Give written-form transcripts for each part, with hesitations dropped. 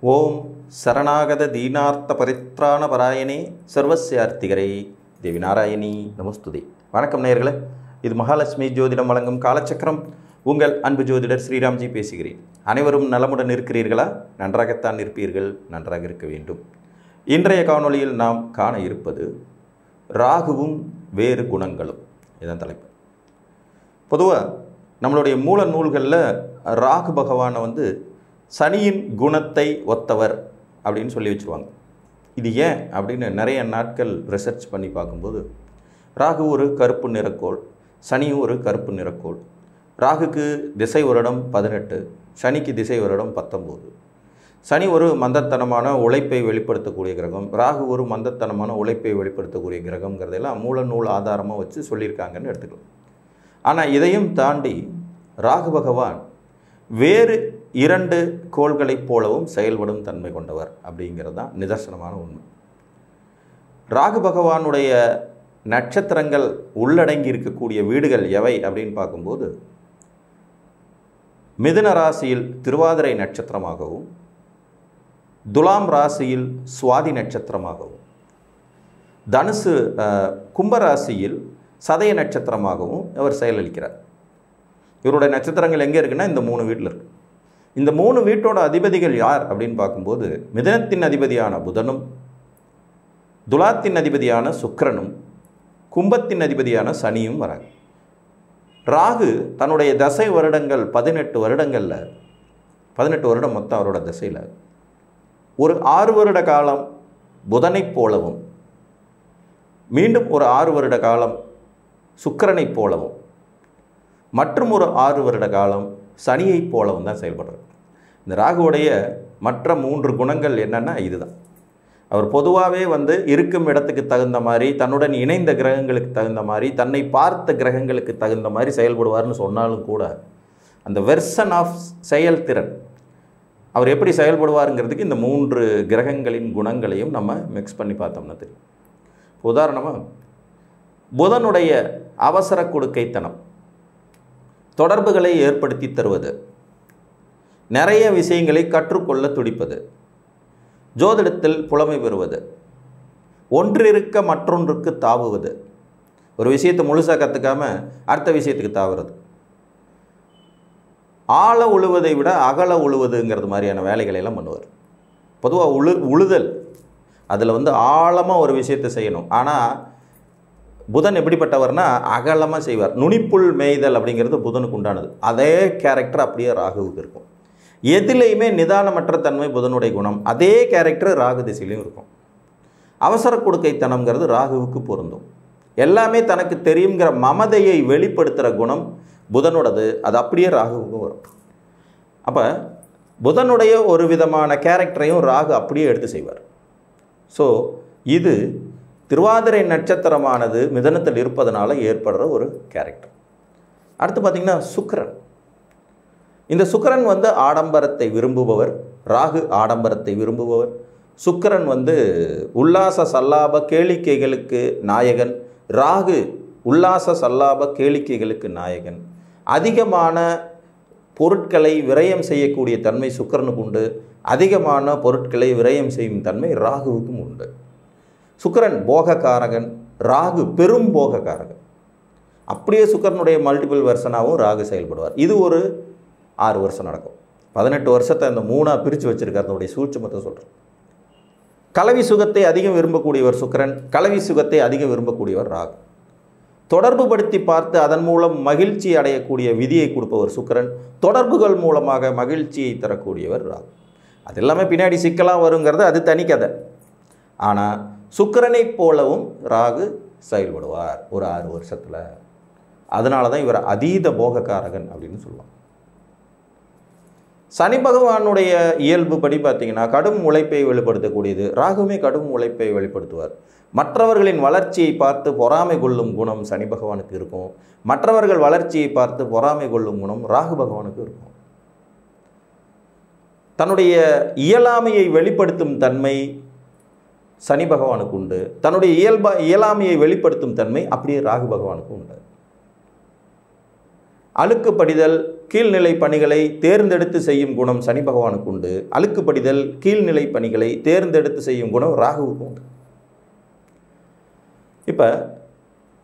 ஓம் சரணாகத தீனார்த்த பரித்ராண பராயணே சர்வஸ்யார்த்திகரே தேவி நாராயணி நமஸ்துதே. வணக்கம் நேயர்களே, இது மகாலட்சுமி ஜோதிடம் வழங்கும் காலச்சக்கரம். உங்கள் அன்பு ஜோதிடர் ஸ்ரீராம்ஜி பேசுகிறேன். அனைவரும் நலமுடன் இருக்கிறீர்களா? நன்றாகத்தான் இருப்பீர்கள், நன்றாக இருக்க வேண்டும். இன்றைய காணொளியில் நாம் காண இருப்பது ராகுவும் வேறு குணங்களும். இதுதான் தலைப்பு. பொதுவாக நம்மளுடைய மூல நூல்களில் ராகு பகவானை சனியின் குணத்தை ஒத்தவர் அப்படின்னு சொல்லி வச்சுருவாங்க. இது ஏன் அப்படின்னு நிறைய நாட்கள் ரிசர்ச் பண்ணி பார்க்கும்போது, ராகு ஒரு கருப்பு நிறக்கோள், சனியும் ஒரு கருப்பு நிறக்கோள். ராகுக்கு திசை வருடம் 18, சனிக்கு திசை வருடம் 19. சனி ஒரு மந்தத்தனமான உழைப்பை வெளிப்படுத்தக்கூடிய கிரகம், ராகு ஒரு மந்தத்தனமான உழைப்பை வெளிப்படுத்தக்கூடிய கிரகங்கிறதெல்லாம் மூல நூல் ஆதாரமாக வச்சு சொல்லியிருக்காங்கன்னு எடுத்துக்கலாம். ஆனால் இதையும் தாண்டி ராகு பகவான் வேறு 2 கோள்களைப் போலவும் செயல்படும் தன்மை கொண்டவர் அப்படிங்கிறது தான் நிதர்சனமான உண்மை. ராகு பகவானுடைய நட்சத்திரங்கள் உள்ளடங்கி இருக்கக்கூடிய வீடுகள் எவை அப்படின்னு பார்க்கும்போது, மிதுன ராசியில் திருவாதிரை நட்சத்திரமாகவும், துலாம் ராசியில் சுவாதி நட்சத்திரமாகவும், தனுசு கும்பராசியில் சதய நட்சத்திரமாகவும் அவர் செயலளிக்கிறார். இவருடைய நட்சத்திரங்கள் எங்கே இருக்குன்னா இந்த 3 வீட்டில் இருக்குது. இந்த 3 வீட்டோட அதிபதிகள் யார் அப்படின்னு பார்க்கும்போது, மிதுனத்தின் அதிபதியான புதனும், துலாத்தின் அதிபதியான சுக்கிரனும், கும்பத்தின் அதிபதியான சனியும் வராங்க. ராகு தன்னுடைய தசை வருடங்கள் 18 வருடங்களில் 18 வருடம் மொத்தம் அவரோட தசையில் ஒரு 6 வருட காலம் புதனைப் போலவும், மீண்டும் ஒரு 6 வருட காலம் சுக்கிரனைப் போலவும், மற்றும் ஒரு 6 வருட காலம் சனியைப் போலவும் தான் செயல்படுறார். இந்த ராகுவுடைய மற்ற 3 குணங்கள் என்னென்னா இதுதான். அவர் பொதுவாகவே இருக்கும் இடத்துக்கு தகுந்த மாதிரி, தன்னுடன் இணைந்த கிரகங்களுக்கு தகுந்த மாதிரி, தன்னை பார்த்த கிரகங்களுக்கு தகுந்த மாதிரி செயல்படுவார்னு சொன்னாலும் கூட, அந்த வெர்சன் ஆஃப் செயல்திறன் அவர் எப்படி செயல்படுவாருங்கிறதுக்கு இந்த 3 கிரகங்களின் குணங்களையும் நம்ம மிக்ஸ் பண்ணி பார்த்தோம்னா தெரியும். உதாரணமாக, புதனுடைய அவசர கொடுக்கைத்தனம், தொடர்புகளை ஏற்படுத்தி தருவது, நிறைய விஷயங்களை கற்றுக்கொள்ள துடிப்பது, ஜோதிடத்தில் புலமை பெறுவது, ஒன்றிருக்க மற்றொன்றுக்கு தாவுவது, ஒரு விஷயத்தை முழுசாக கற்றுக்காம அடுத்த விஷயத்துக்கு தாவுறது, ஆழ உழுவதை விட அகல உழுவதுங்கிறது மாதிரியான வேலைகளை எல்லாம் பண்ணுவார். பொதுவாக உழுதல் அதில் ஆழமாக ஒரு விஷயத்தை செய்யணும். ஆனால் புதன் எப்படிப்பட்டவர்னா அகலமாக செய்வார். நுனிப்புள் மேய்தல் அப்படிங்கிறது புதனுக்கு உண்டானது. அதே கேரக்டர் அப்படியே ராகுவுக்கு இருக்கும். எதிலையுமே நிதானமற்ற தன்மை புதனுடைய குணம். அதே கேரக்டர் ராகு திசையிலையும் இருக்கும். அவசர கொடுக்கைத்தனம்ங்கிறது ராகுவுக்கு பொருந்தும். எல்லாமே தனக்கு தெரியுங்கிற மமதையை வெளிப்படுத்துகிற குணம் புதனோடது. அது அப்படியே ராகுவுக்கும் வரும். அப்போ புதனுடைய ஒரு விதமான கேரக்டரையும் ராகு அப்படியே எடுத்து செய்வார். ஸோ இது திருவாதிரை நட்சத்திரமானது மிதனத்தில் இருப்பதனால ஏற்படுற ஒரு கேரக்டர். அடுத்து பார்த்திங்கன்னா சுக்கிரன். இந்த சுக்கிரன் ஆடம்பரத்தை விரும்புபவர். ராகு ஆடம்பரத்தை விரும்புபவர். சுக்கிரன் உல்லாச சல்லாப கேளிக்கைகளுக்கு நாயகன். ராகு உல்லாச சல்லாப கேளிக்கைகளுக்கு நாயகன். அதிகமான பொருட்களை விரயம் செய்யக்கூடிய தன்மை சுக்கிரனுக்கு உண்டு. அதிகமான பொருட்களை விரயம் செய்யும் தன்மை ராகுவுக்கும் உண்டு. சுக்கிரன் போகக்காரகன், ராகு பெரும் போகக்காரகன். அப்படியே சுக்கிரனுடைய மல்டிபிள் வெர்ஷனாகவும் ராகு செயல்படுவார். இது ஒரு 6 வருஷம் நடக்கும். 18 வருஷத்தை அந்த 3ஆக பிரித்து வச்சுருக்கார். அதனுடைய சூட்சுமத்தை சொல்கிறேன். கலவி சுகத்தை அதிகம் விரும்பக்கூடியவர் சுக்கிரன், கலவி சுகத்தை அதிகம் விரும்பக்கூடியவர் ராகு. தொடர்பு படுத்தி பார்த்து அதன் மூலம் மகிழ்ச்சி அடையக்கூடிய விதியை கொடுப்பவர் சுக்கிரன், தொடர்புகள் மூலமாக மகிழ்ச்சியை தரக்கூடியவர் ராகு. அது எல்லாமே பின்னாடி சிக்கலாம் வருங்கிறது அது தனி கதை. ஆனால் சுக்கிரனைப் போலவும் ராகு செயல்படுவார் ஒரு 6 வருஷத்தில். அதனால தான் இவர் அதீத போகக்காரகன் அப்படின்னு சொல்லுவாங்க. சனி பகவானுடைய இயல்பு படி பார்த்திங்கன்னா கடும் உழைப்பை வெளிப்படுத்தக்கூடியது. ராகுமே கடும் உழைப்பை வெளிப்படுத்துவார். மற்றவர்களின் வளர்ச்சியை பார்த்து பொறாமை கொள்ளும் குணம் சனி பகவானுக்கு இருக்கும். மற்றவர்கள் வளர்ச்சியை பார்த்து பொறாமை கொள்ளும் குணம் ராகு பகவானுக்கு இருக்கும். தன்னுடைய இயலாமையை வெளிப்படுத்தும் தன்மை சனி பகவானுக்கு உண்டு. தன்னுடைய இயலாமையை வெளிப்படுத்தும் தன்மை அப்படியே ராகு பகவானுக்கு உண்டு. அழுக்குப்படிதல் கீழ்நிலை பணிகளை தேர்ந்தெடுத்து செய்யும் குணம் சனி பகவானுக்கு உண்டு. அழுக்குப்படிதல் கீழ்நிலை பணிகளை தேர்ந்தெடுத்து செய்யும் குணம் ராகுவுக்கு உண்டு. இப்போ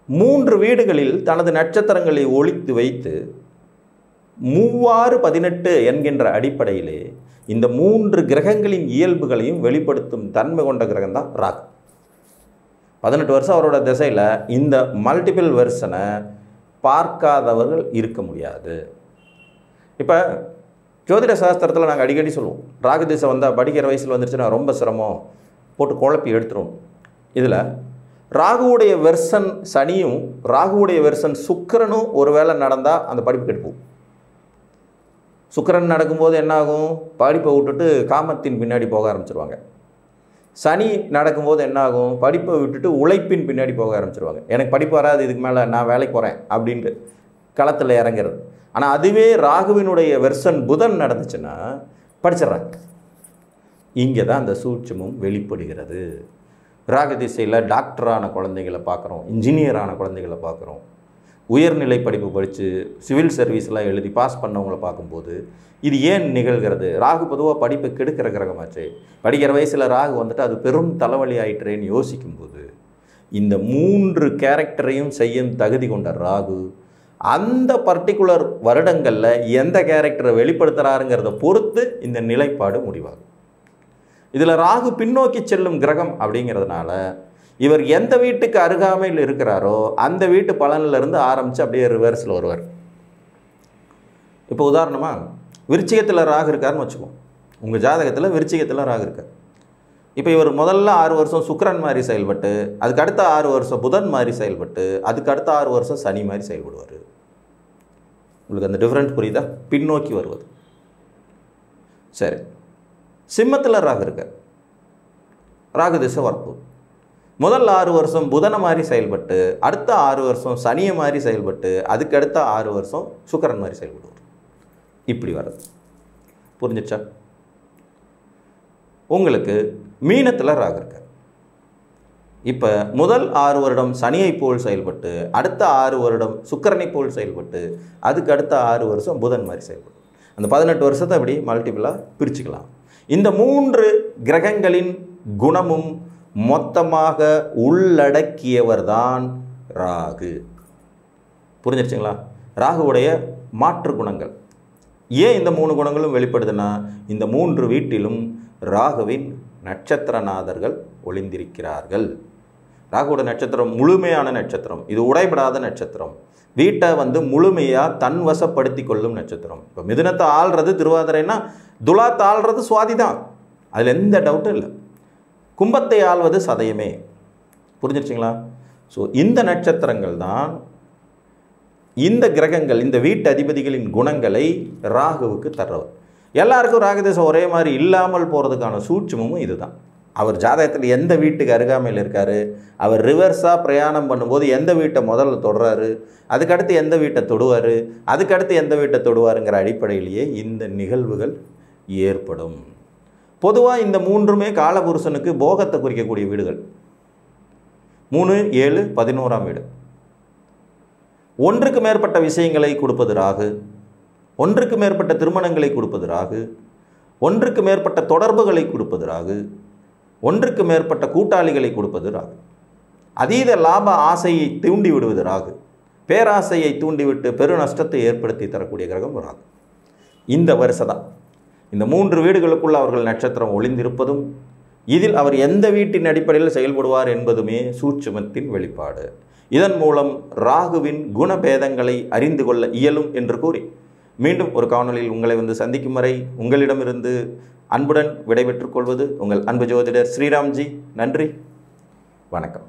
3 வீடுகளில் தனது நட்சத்திரங்களை ஒளித்து வைத்து 3-18 என்கின்ற அடிப்படையிலே இந்த 3 கிரகங்களின் இயல்புகளையும் வெளிப்படுத்தும் தன்மை கொண்ட கிரகம் தான் ராகு. 18 வருஷம் அவரோட திசையில் இந்த மல்டிபிள் வெர்ஷனை பார்க்காதவர்கள் இருக்க முடியாது. இப்போ ஜோதிட சாஸ்திரத்தில் நாங்கள் அடிக்கடி சொல்லுவோம், ராகு திசை வந்தால் படிக்கிற வயசில் வந்துருச்சுன்னா ரொம்ப சிரமம், போட்டு குழப்பி எடுத்துரும். இதில் ராகுவுடைய வெர்சன் சனியும் ராகுவுடைய வெர்சன் சுக்கிரனும் ஒரு வேளை நடந்தால் அந்த படிப்பு கெடுப்போம். சுக்கிரன் நடக்கும்போது என்னாகும், படிப்பை விட்டுட்டு காமத்தின் பின்னாடி போக ஆரம்பிச்சிருவாங்க. சனி நடக்கும்போது என்னாகும், படிப்பை விட்டுட்டு உழைப்பின் பின்னாடி போக ஆரம்பிச்சிருவாங்க. எனக்கு படிப்பு வராது, இதுக்கு மேலே நான் வேலைக்கு போகிறேன் அப்படின்ட்டு களத்தில் இறங்கிறது. ஆனால் அதுவே ராகுவினுடைய வெர்சன் புதன் நடந்துச்சுன்னா படிச்சிடறாங்க. இங்கே தான் அந்த சூட்சமும் வெளிப்படுகிறது. ராகு திசையில் டாக்டரான குழந்தைகளை பார்க்குறோம், இன்ஜினியரான குழந்தைகளை பார்க்குறோம், உயர்நிலை படிப்பு படித்து சிவில் சர்வீஸ்லாம் எழுதி பாஸ் பண்ணவங்களை பார்க்கும்போது இது ஏன் நிகழ்கிறது? ராகு பொதுவாக படிப்பை கெடுக்கிற கிரகமாச்சு. படிக்கிற வயசில் ராகு வந்துட்டு அது பெரும் தலைவலி ஆயிட்டுறேன்னு யோசிக்கும்போது இந்த 3 கேரக்டரையும் செய்யும் தகுதி கொண்ட ராகு அந்த பர்டிகுலர் வருடங்களில் எந்த கேரக்டரை வெளிப்படுத்துகிறாருங்கிறத பொறுத்து இந்த நிலைப்பாடு முடிவாகும். இதில் ராகு பின்னோக்கி செல்லும் கிரகம் அப்படிங்கிறதுனால இவர் எந்த வீட்டுக்கு அருகாமையில் இருக்கிறாரோ அந்த வீட்டு பலனிலிருந்து ஆரம்பித்து அப்படியே ரிவர்ஸில் வருவார். இப்போ உதாரணமாக விருச்சிகத்தில் ராகு இருக்காருன்னு வச்சுக்கோம். உங்கள் ஜாதகத்தில் விருச்சிகத்தில் ராகு இருக்கார். இப்போ இவர் முதல்ல 6 வருஷம் சுக்கிரன் மாதிரி செயல்பட்டு, அதுக்கு அடுத்த 6 வருஷம் புதன் மாதிரி செயல்பட்டு, அதுக்கு அடுத்த 6 வருஷம் சனி மாதிரி செயல்படுவார். உங்களுக்கு அந்த டிஃப்ரெண்ட் புரியுதா? பின்னோக்கி வருவது. சரி, சிம்மத்தில் ராகு இருக்கார். ராகு திசை வரப்போகுது. முதல் 6 வருஷம் புதனை மாதிரி செயல்பட்டு, அடுத்த 6 வருஷம் சனியை மாதிரி செயல்பட்டு, அதுக்கு அடுத்த 6 வருஷம் சுக்கிரன் மாதிரி செயல்படுவார். இப்படி வர்றது புரிஞ்சிச்சா? உங்களுக்கு மீனத்தில் ராகு இருக்கார். இப்போ முதல் 6 வருடம் சனியை போல் செயல்பட்டு, அடுத்த 6 வருடம் சுக்கிரனை போல் செயல்பட்டு, அதுக்கு அடுத்த 6 வருஷம் புதன் மாதிரி செயல்படும். அந்த 18 வருஷத்தை அப்படி மல்டிபிளாக பிரிச்சுக்கலாம். இந்த 3 கிரகங்களின் குணமும் மொத்தமாக உள்ளடக்கியவர் தான் ராகு. புரிஞ்சிருச்சுங்களா? ராகுவுடைய மாற்று குணங்கள் ஏன் இந்த 3 குணங்களும் வெளிப்படுதுன்னா, இந்த 3 வீட்டிலும் ராகுவின் நட்சத்திரநாதர்கள் ஒளிந்திருக்கிறார்கள். ராகுவோட நட்சத்திரம் முழுமையான நட்சத்திரம், இது உடைபடாத நட்சத்திரம், வீட்டை முழுமையாக தன்வசப்படுத்தி கொள்ளும் நட்சத்திரம். இப்போ மிதுனத்தை ஆள்றது திருவாதிரைன்னா துலாத்தை ஆள்றது சுவாதி தான், அதில் எந்த டவுட்டும் இல்லை. கும்பத்தை ஆள்வது சதயமே. புரிஞ்சிருச்சிங்களா? ஸோ இந்த நட்சத்திரங்கள் தான் இந்த கிரகங்கள், இந்த வீட்டு அதிபதிகளின் குணங்களை ராகுவுக்கு தர்றவர். எல்லாருக்கும் ராகுதேசம் ஒரே மாதிரி இல்லாமல் போகிறதுக்கான சூட்சமும் இதுதான். அவர் ஜாதகத்தில் எந்த வீட்டுக்கு அருகாமையில் இருக்கார், அவர் ரிவர்ஸாக பிரயாணம் பண்ணும்போது எந்த வீட்டை முதல்ல தொடுறாரு, அதுக்கடுத்து எந்த வீட்டை தொடுவார், அதுக்கடுத்து எந்த வீட்டை தொடுவாருங்கிற அடிப்படையிலேயே இந்த நிகழ்வுகள் ஏற்படும். பொதுவாக இந்த 3மே காலபுருஷனுக்கு போகத்தை குறிக்கக்கூடிய வீடுகள். 3, 7, 11ஆம் வீடு. ஒன்றுக்கு மேற்பட்ட விஷயங்களை கொடுப்பது ராகு, ஒன்றுக்கு மேற்பட்ட திருமணங்களை கொடுப்பது ராகு, ஒன்றுக்கு மேற்பட்ட தொடர்புகளை கொடுப்பது ராகு, ஒன்றுக்கு மேற்பட்ட கூட்டாளிகளை கொடுப்பது ராகு, அதீத லாப ஆசையை தூண்டி விடுவது ராகு, பேராசையை தூண்டிவிட்டு பெரு நஷ்டத்தை ஏற்படுத்தி தரக்கூடிய கிரகம் ராகு. இந்த வருஷம் இந்த 3 வீடுகளுக்குள்ள அவர்கள் நட்சத்திரம் ஒளிந்திருப்பதும், இதில் அவர் எந்த வீட்டின் அடிப்படையில் செயல்படுவார் என்பதுமே சூட்சுமத்தின் வெளிப்பாடு. இதன் மூலம் ராகுவின் குணபேதங்களை அறிந்து கொள்ள இயலும் என்று கூறி மீண்டும் ஒரு காணொளியில் உங்களை சந்திக்கும் வரை உங்களிடமிருந்து அன்புடன் விடைபெற்றுக் கொள்வது உங்கள் அன்பு ஜோதிடர் ஸ்ரீராம்ஜி. நன்றி, வணக்கம்.